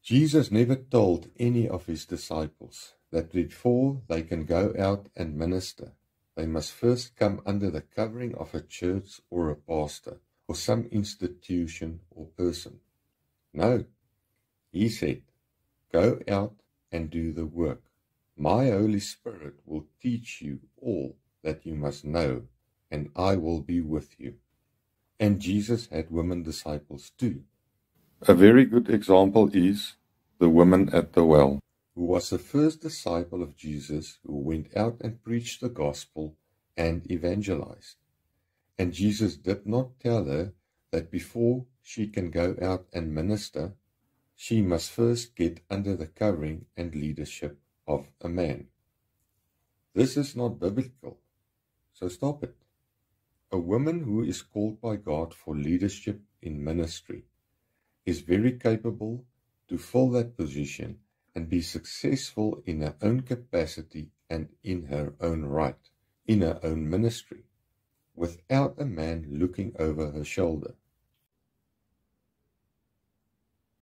Jesus never told any of his disciples that before they can go out and minister, they must first come under the covering of a church or a pastor or some institution or person. No, he said, go out and do the work. My Holy Spirit will teach you all that you must know, and I will be with you. And Jesus had women disciples too. A very good example is the woman at the well, who was the first disciple of Jesus, who went out and preached the gospel and evangelized. And Jesus did not tell her that before she can go out and minister, she must first get under the covering and leadership of a man. This is not biblical, so stop it. A woman who is called by God for leadership in ministry is very capable to fill that position and be successful in her own capacity and in her own right, in her own ministry, without a man looking over her shoulder.